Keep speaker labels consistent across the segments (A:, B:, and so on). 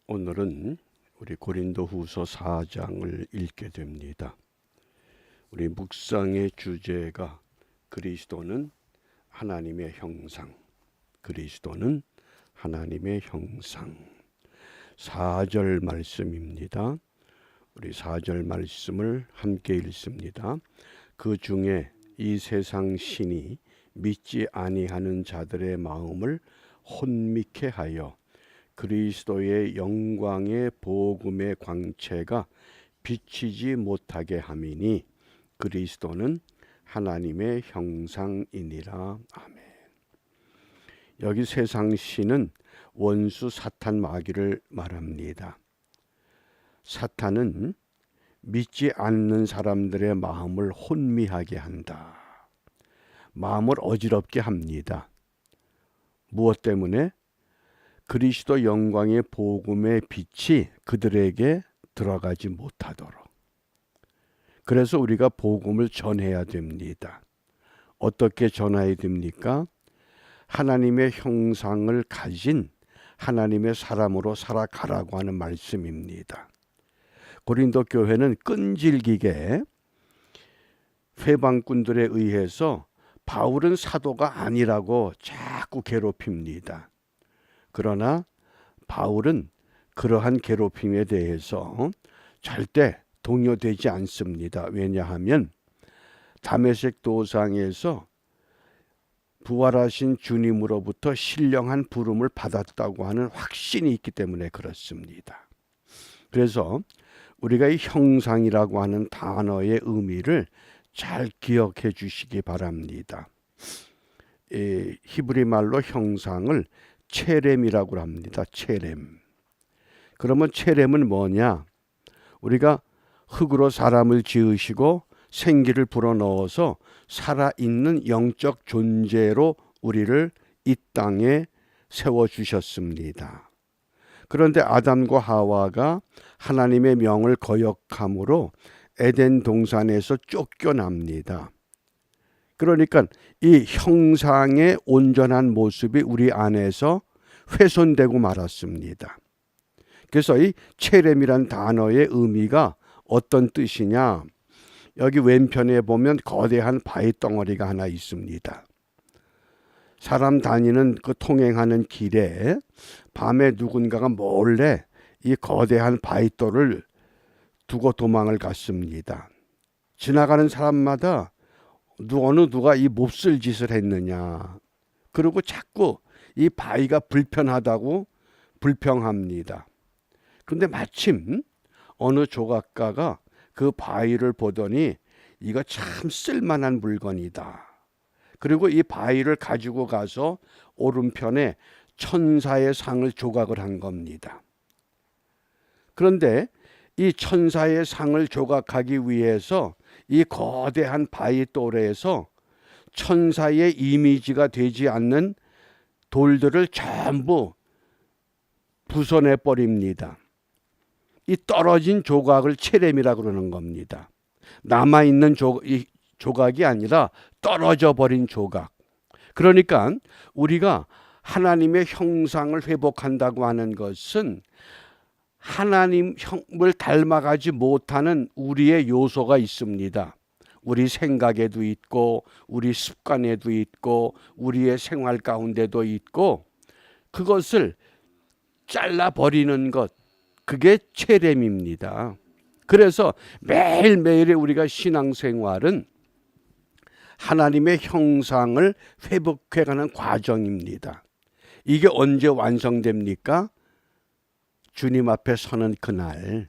A: 오늘은 우리 고린도후서 4장을 읽게 됩니다. 우리 묵상의 주제가 그리스도는 하나님의 형상, 그리스도는 하나님의 형상. 4절 말씀입니다. 우리 4절 말씀을 함께 읽습니다. 그 중에 이 세상 신이 믿지 아니하는 자들의 마음을 혼미케 하여 그리스도의 영광의 복음의 광채가 비치지 못하게 함이니 그리스도는 하나님의 형상이니라. 아멘. 여기 세상 신은 원수 사탄 마귀를 말합니다. 사탄은 믿지 않는 사람들의 마음을 혼미하게 한다. 마음을 어지럽게 합니다. 무엇 때문에? 그리스도 영광의 복음의 빛이 그들에게 들어가지 못하도록. 그래서 우리가 복음을 전해야 됩니다. 어떻게 전해야 됩니까? 하나님의 형상을 가진 하나님의 사람으로 살아가라고 하는 말씀입니다. 고린도 교회는 끈질기게 회방꾼들에 의해서 바울은 사도가 아니라고 자꾸 괴롭힙니다. 그러나 바울은 그러한 괴롭힘에 대해서 절대 동요되지 않습니다. 왜냐하면 다메섹 도상에서 부활하신 주님으로부터 신령한 부름을 받았다고 하는 확신이 있기 때문에 그렇습니다. 그래서 우리가 이 형상이라고 하는 단어의 의미를 잘 기억해 주시기 바랍니다. 히브리 말로 형상을 체렘이라고 합니다. 체렘. 그러면 체렘은 뭐냐? 우리가 흙으로 사람을 지으시고 생기를 불어넣어서 살아있는 영적 존재로 우리를 이 땅에 세워주셨습니다. 그런데 아담과 하와가 하나님의 명을 거역함으로 에덴 동산에서 쫓겨납니다. 그러니까 이 형상의 온전한 모습이 우리 안에서 훼손되고 말았습니다. 그래서 이 체렘이란 단어의 의미가 어떤 뜻이냐? 여기 왼편에 보면 거대한 바위 덩어리가 하나 있습니다. 사람 다니는 그 통행하는 길에 밤에 누군가가 몰래 이 거대한 바위돌을 두고 도망을 갔습니다. 지나가는 사람마다 어느 누가 이 몹쓸 짓을 했느냐. 그리고 자꾸 이 바위가 불편하다고 불평합니다. 그런데 마침 어느 조각가가 그 바위를 보더니 이거 참 쓸만한 물건이다. 그리고 이 바위를 가지고 가서 오른편에 천사의 상을 조각을 한 겁니다. 그런데 이 천사의 상을 조각하기 위해서 이 거대한 바위 돌에서 천사의 이미지가 되지 않는 돌들을 전부 부숴내 버립니다. 이 떨어진 조각을 체렘이라고 그러는 겁니다. 남아있는 조각이 아니라 떨어져 버린 조각. 그러니까 우리가 하나님의 형상을 회복한다고 하는 것은 하나님 형을 닮아가지 못하는 우리의 요소가 있습니다. 우리 생각에도 있고 우리 습관에도 있고 우리의 생활 가운데도 있고 그것을 잘라버리는 것, 그게 체렘입니다. 그래서 매일매일의 우리가 신앙생활은 하나님의 형상을 회복해가는 과정입니다. 이게 언제 완성됩니까? 주님 앞에 서는 그날,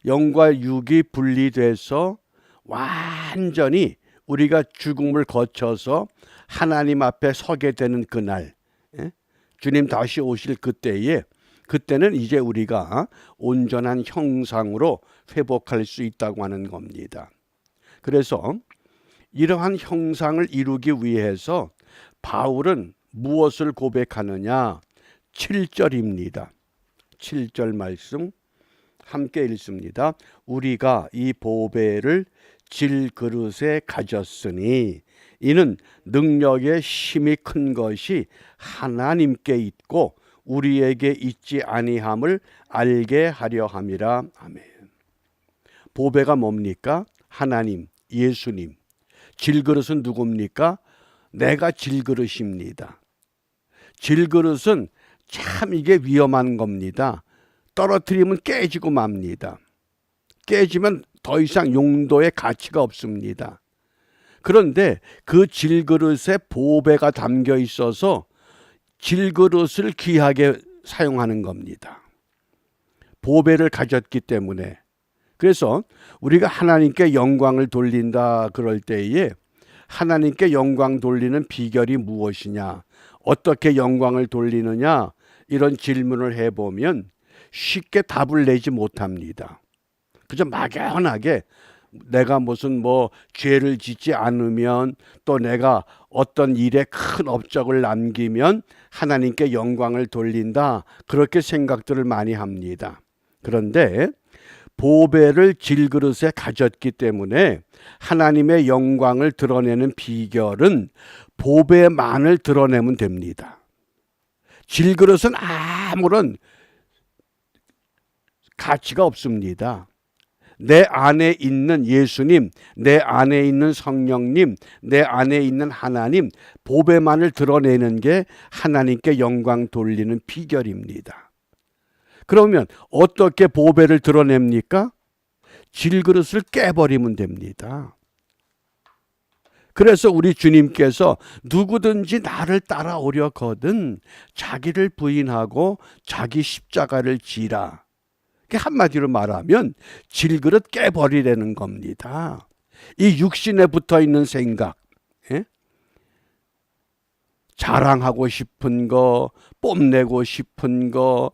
A: 영과 육이 분리돼서 완전히 우리가 죽음을 거쳐서 하나님 앞에 서게 되는 그날, 주님 다시 오실 그때는 이제 우리가 온전한 형상으로 회복할 수 있다고 하는 겁니다. 그래서 이러한 형상을 이루기 위해서 바울은 무엇을 고백하느냐? 7절입니다. 7절 말씀 함께 읽습니다. 우리가 이 보배를 질그릇에 가졌으니 이는 능력의 힘이 큰 것이 하나님께 있고 우리에게 있지 아니함을 알게 하려 함이라. 아멘. 보배가 뭡니까? 하나님, 예수님. 질그릇은 누굽니까? 내가 질그릇입니다. 질그릇은 참 이게 위험한 겁니다. 떨어뜨리면 깨지고 맙니다. 깨지면 더 이상 용도의 가치가 없습니다. 그런데 그 질그릇에 보배가 담겨 있어서 질그릇을 귀하게 사용하는 겁니다. 보배를 가졌기 때문에. 그래서 우리가 하나님께 영광을 돌린다 그럴 때에 하나님께 영광 돌리는 비결이 무엇이냐, 어떻게 영광을 돌리느냐, 이런 질문을 해보면 쉽게 답을 내지 못합니다. 그저 막연하게 내가 무슨 죄를 짓지 않으면, 또 내가 어떤 일에 큰 업적을 남기면 하나님께 영광을 돌린다, 그렇게 생각들을 많이 합니다. 그런데 보배를 질그릇에 가졌기 때문에 하나님의 영광을 드러내는 비결은 보배만을 드러내면 됩니다. 질그릇은 아무런 가치가 없습니다. 내 안에 있는 예수님, 내 안에 있는 성령님, 내 안에 있는 하나님, 보배만을 드러내는 게 하나님께 영광 돌리는 비결입니다. 그러면 어떻게 보배를 드러냅니까? 질그릇을 깨버리면 됩니다. 그래서 우리 주님께서 누구든지 나를 따라오려거든 자기를 부인하고 자기 십자가를 지라. 한마디로 말하면 질그릇 깨버리라는 겁니다. 이 육신에 붙어있는 생각, 자랑하고 싶은 거, 뽐내고 싶은 거,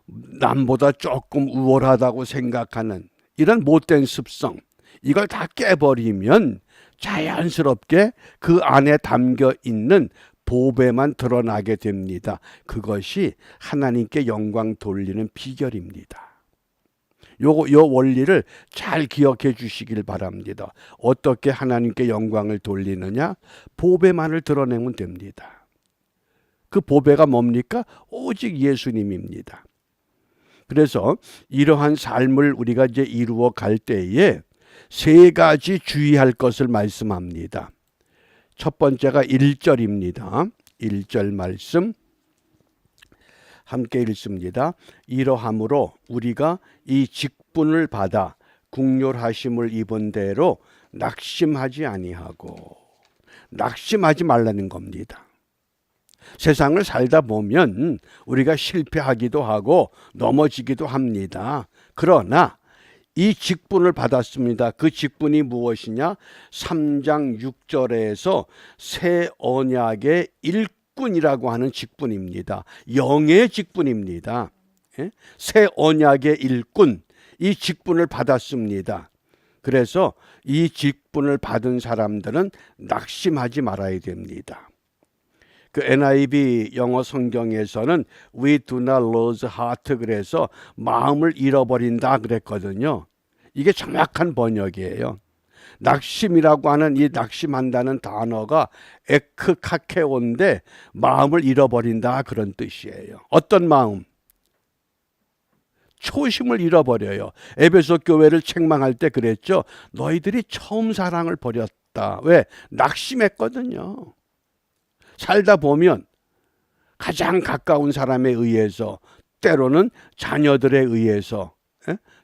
A: 남보다 조금 우월하다고 생각하는 이런 못된 습성, 이걸 다 깨버리면 자연스럽게 그 안에 담겨 있는 보배만 드러나게 됩니다. 그것이 하나님께 영광 돌리는 비결입니다. 요 원리를 잘 기억해 주시길 바랍니다. 어떻게 하나님께 영광을 돌리느냐? 보배만을 드러내면 됩니다. 그 보배가 뭡니까? 오직 예수님입니다. 그래서 이러한 삶을 우리가 이제 이루어 갈 때에 세 가지 주의할 것을 말씀합니다. 첫 번째가 1절입니다. 1절 말씀 함께 읽습니다. 이러함으로 우리가 이 직분을 받아 국률하심을 입은 대로 낙심하지 아니하고, 낙심하지 말라는 겁니다. 세상을 살다 보면 우리가 실패하기도 하고 넘어지기도 합니다. 그러나 이 직분을 받았습니다. 그 직분이 무엇이냐? 3장 6절에서 새 언약의 일꾼이라고 하는 직분입니다. 영의 직분입니다. 새 언약의 일꾼, 이 직분을 받았습니다. 그래서 이 직분을 받은 사람들은 낙심하지 말아야 됩니다. 그 NIV 영어 성경에서는 We do not lose heart, 그래서 마음을 잃어버린다 그랬거든요. 이게 정확한 번역이에요. 낙심이라고 하는 이 낙심한다는 단어가 에크카케온데 마음을 잃어버린다 그런 뜻이에요. 어떤 마음? 초심을 잃어버려요. 에베소 교회를 책망할 때 그랬죠. 너희들이 처음 사랑을 버렸다. 왜? 낙심했거든요. 살다 보면 가장 가까운 사람에 의해서, 때로는 자녀들에 의해서,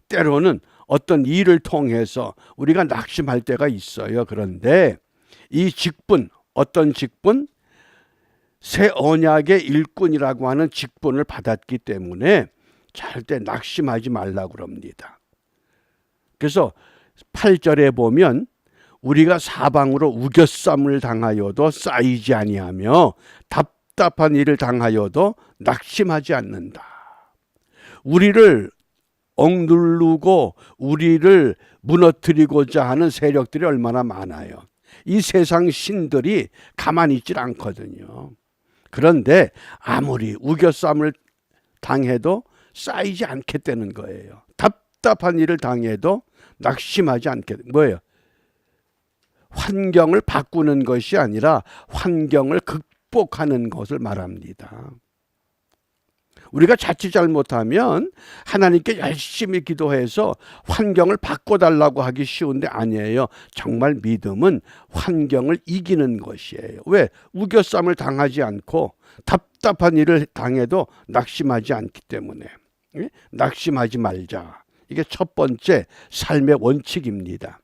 A: 때로는 어떤 일을 통해서 우리가 낙심할 때가 있어요. 그런데 이 직분, 어떤 직분? 새 언약의 일꾼이라고 하는 직분을 받았기 때문에 절대 낙심하지 말라고 그럽니다. 그래서 8절에 보면 우리가 사방으로 우겨쌈을 당하여도 쌓이지 아니하며 답답한 일을 당하여도 낙심하지 않는다. 우리를 억누르고 우리를 무너뜨리고자 하는 세력들이 얼마나 많아요. 이 세상 신들이 가만히 있질 않거든요. 그런데 아무리 우겨쌈을 당해도 쌓이지 않겠다는 거예요. 답답한 일을 당해도 낙심하지 않게. 뭐예요? 환경을 바꾸는 것이 아니라 환경을 극복하는 것을 말합니다. 우리가 자칫 잘못하면 하나님께 열심히 기도해서 환경을 바꿔달라고 하기 쉬운데 아니에요. 정말 믿음은 환경을 이기는 것이에요. 왜? 우겨쌈을 당하지 않고 답답한 일을 당해도 낙심하지 않기 때문에. 낙심하지 말자. 이게 첫 번째 삶의 원칙입니다.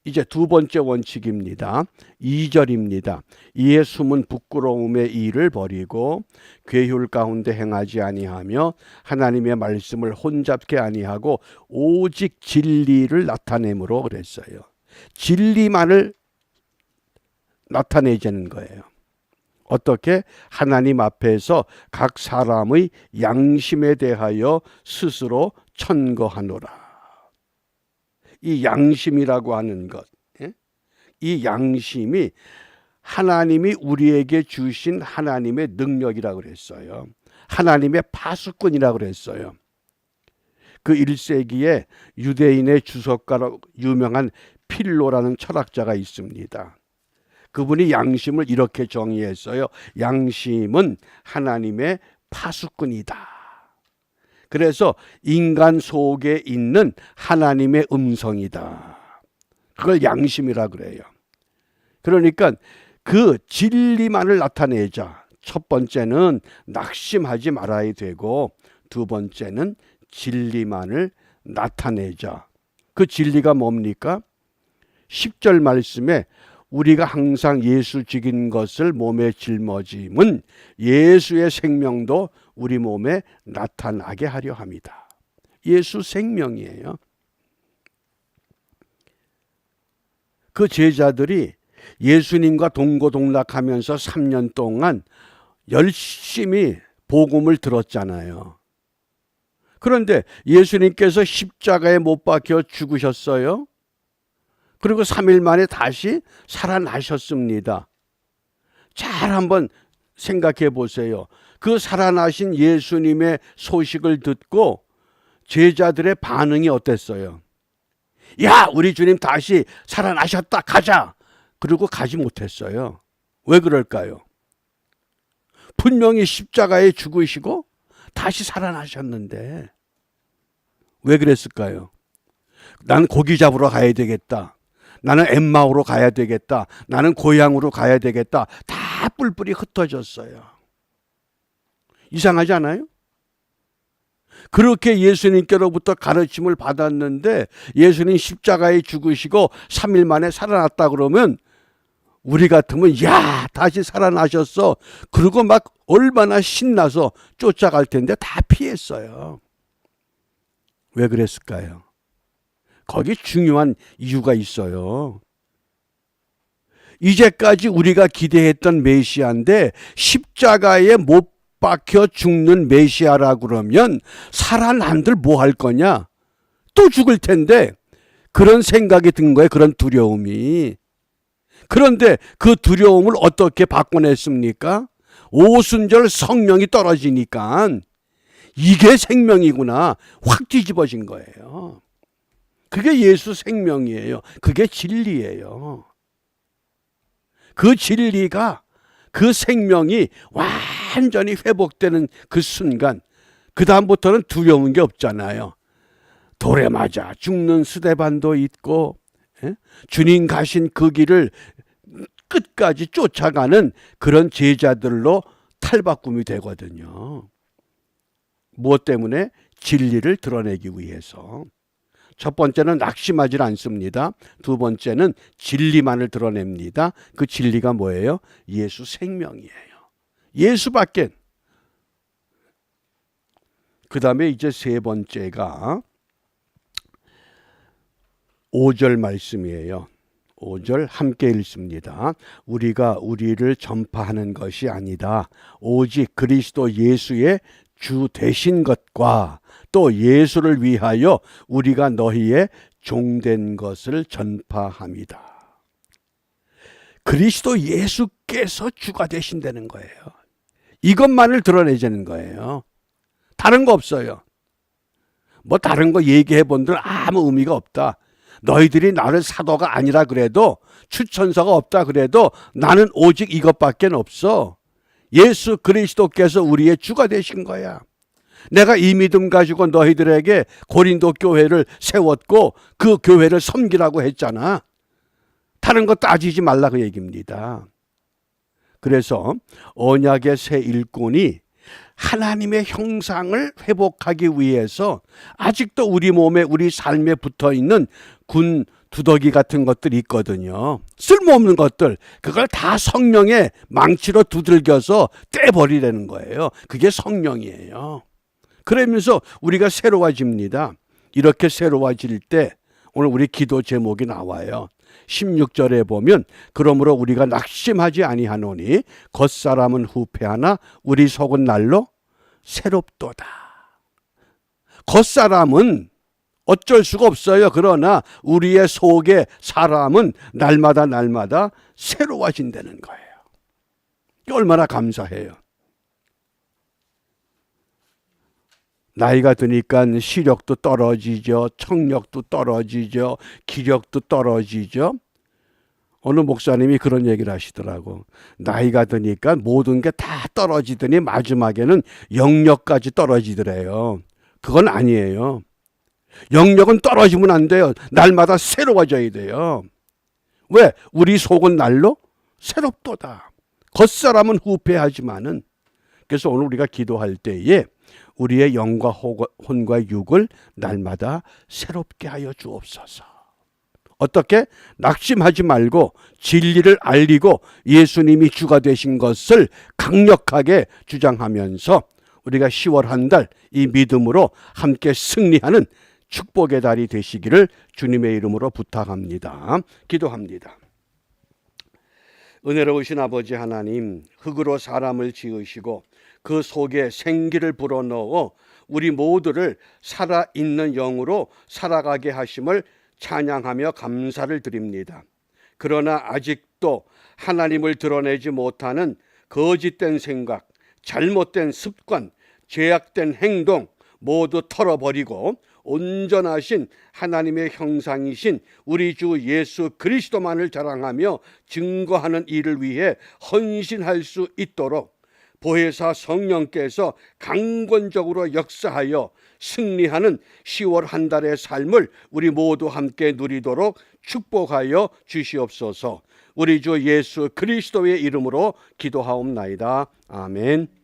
A: 이제 두 번째 원칙입니다. 2절입니다. 이에 숨은 부끄러움의 일을 버리고 괴휼 가운데 행하지 아니하며 하나님의 말씀을 혼잡게 아니하고 오직 진리를 나타내므로 그랬어요. 진리만을 나타내자는 거예요. 어떻게? 하나님 앞에서 각 사람의 양심에 대하여 스스로 천거하노라. 이 양심이라고 하는 것, 이 양심이 하나님이 우리에게 주신 하나님의 능력이라고 그랬어요. 하나님의 파수꾼이라고 그랬어요. 그 1세기에 유대인의 주석가로 유명한 필로라는 철학자가 있습니다. 그분이 양심을 이렇게 정의했어요. 양심은 하나님의 파수꾼이다. 그래서 인간 속에 있는 하나님의 음성이다. 그걸 양심이라 그래요. 그러니까 그 진리만을 나타내자. 첫 번째는 낙심하지 말아야 되고 두 번째는 진리만을 나타내자. 그 진리가 뭡니까? 10절 말씀에 우리가 항상 예수 죽인 것을 몸에 짊어짐은 예수의 생명도 우리 몸에 나타나게 하려 합니다. 예수 생명이에요. 그 제자들이 예수님과 동고동락하면서 3년 동안 열심히 복음을 들었잖아요. 그런데 예수님께서 십자가에 못 박혀 죽으셨어요. 그리고 3일 만에 다시 살아나셨습니다. 잘 한번 생각해 보세요. 그 살아나신 예수님의 소식을 듣고 제자들의 반응이 어땠어요? 야, 우리 주님 다시 살아나셨다, 가자. 그리고 가지 못했어요. 왜 그럴까요? 분명히 십자가에 죽으시고 다시 살아나셨는데 왜 그랬을까요? 나는 고기 잡으러 가야 되겠다. 나는 엠마오로 가야 되겠다. 나는 고향으로 가야 되겠다. 다 뿔뿔이 흩어졌어요. 이상하지 않아요? 그렇게 예수님께로부터 가르침을 받았는데 예수님 십자가에 죽으시고 3일 만에 살아났다 그러면 우리 같으면 야, 다시 살아나셨어. 그리고 막 얼마나 신나서 쫓아갈 텐데 다 피했어요. 왜 그랬을까요? 거기 중요한 이유가 있어요. 이제까지 우리가 기대했던 메시아인데 십자가에 못 박혀 죽는 메시아라 그러면 살아난들 뭐 할 거냐? 또 죽을 텐데 그런 생각이 든 거예요. 그런 두려움이. 그런데 그 두려움을 어떻게 바꿔냈습니까? 오순절 성령이 떨어지니까 이게 생명이구나 확 뒤집어진 거예요. 그게 예수 생명이에요. 그게 진리예요. 그 진리가, 그 생명이 완전히 회복되는 그 순간, 그 다음부터는 두려운 게 없잖아요. 돌에 맞아 죽는 스데반도 있고, 주님 가신 그 길을 끝까지 쫓아가는 그런 제자들로 탈바꿈이 되거든요. 무엇 때문에? 진리를 드러내기 위해서. 첫 번째는 낙심하지 않습니다. 두 번째는 진리만을 드러냅니다. 그 진리가 뭐예요? 예수 생명이에요. 예수밖에. 그 다음에 이제 세 번째가 5절 말씀이에요. 5절 함께 읽습니다. 우리가 우리를 전파하는 것이 아니다. 오직 그리스도 예수의 주 되신 것과 또 예수를 위하여 우리가 너희의 종된 것을 전파합니다. 그리스도 예수께서 주가 되신다는 거예요. 이것만을 드러내자는 거예요. 다른 거 없어요. 뭐 다른 거 얘기해 본들 아무 의미가 없다. 너희들이 나를 사도가 아니라 그래도 추천서가 없다 그래도 나는 오직 이것밖에 없어. 예수 그리스도께서 우리의 주가 되신 거야. 내가 이 믿음 가지고 너희들에게 고린도 교회를 세웠고 그 교회를 섬기라고 했잖아. 다른 거 따지지 말라 그 얘기입니다. 그래서 언약의 새 일꾼이 하나님의 형상을 회복하기 위해서 아직도 우리 몸에 우리 삶에 붙어있는 군 두더기 같은 것들이 있거든요. 쓸모없는 것들, 그걸 다 성령의 망치로 두들겨서 떼버리라는 거예요. 그게 성령이에요. 그러면서 우리가 새로워집니다. 이렇게 새로워질 때 오늘 우리 기도 제목이 나와요. 16절에 보면 그러므로 우리가 낙심하지 아니하노니 겉사람은 후패하나 우리 속은 날로 새롭도다. 겉사람은 어쩔 수가 없어요. 그러나 우리의 속의 사람은 날마다 새로워진다는 거예요. 얼마나 감사해요. 나이가 드니까 시력도 떨어지죠. 청력도 떨어지죠. 기력도 떨어지죠. 어느 목사님이 그런 얘기를 하시더라고. 나이가 드니까 모든 게 다 떨어지더니 마지막에는 영력까지 떨어지더래요. 그건 아니에요. 영력은 떨어지면 안 돼요. 날마다 새로워져야 돼요. 왜? 우리 속은 날로 새롭도다. 겉사람은 후패하지만은. 그래서 오늘 우리가 기도할 때에 우리의 영과 혼과 육을 날마다 새롭게 하여 주옵소서. 어떻게? 낙심하지 말고 진리를 알리고 예수님이 주가 되신 것을 강력하게 주장하면서 우리가 10월 한 달 이 믿음으로 함께 승리하는 축복의 달이 되시기를 주님의 이름으로 부탁합니다. 기도합니다. 은혜로우신 아버지 하나님, 흙으로 사람을 지으시고 그 속에 생기를 불어넣어 우리 모두를 살아있는 영으로 살아가게 하심을 찬양하며 감사를 드립니다. 그러나 아직도 하나님을 드러내지 못하는 거짓된 생각, 잘못된 습관, 죄악된 행동 모두 털어버리고 온전하신 하나님의 형상이신 우리 주 예수 그리스도만을 자랑하며 증거하는 일을 위해 헌신할 수 있도록 보혜사 성령께서 강권적으로 역사하여 승리하는 10월 한 달의 삶을 우리 모두 함께 누리도록 축복하여 주시옵소서. 우리 주 예수 그리스도의 이름으로 기도하옵나이다. 아멘.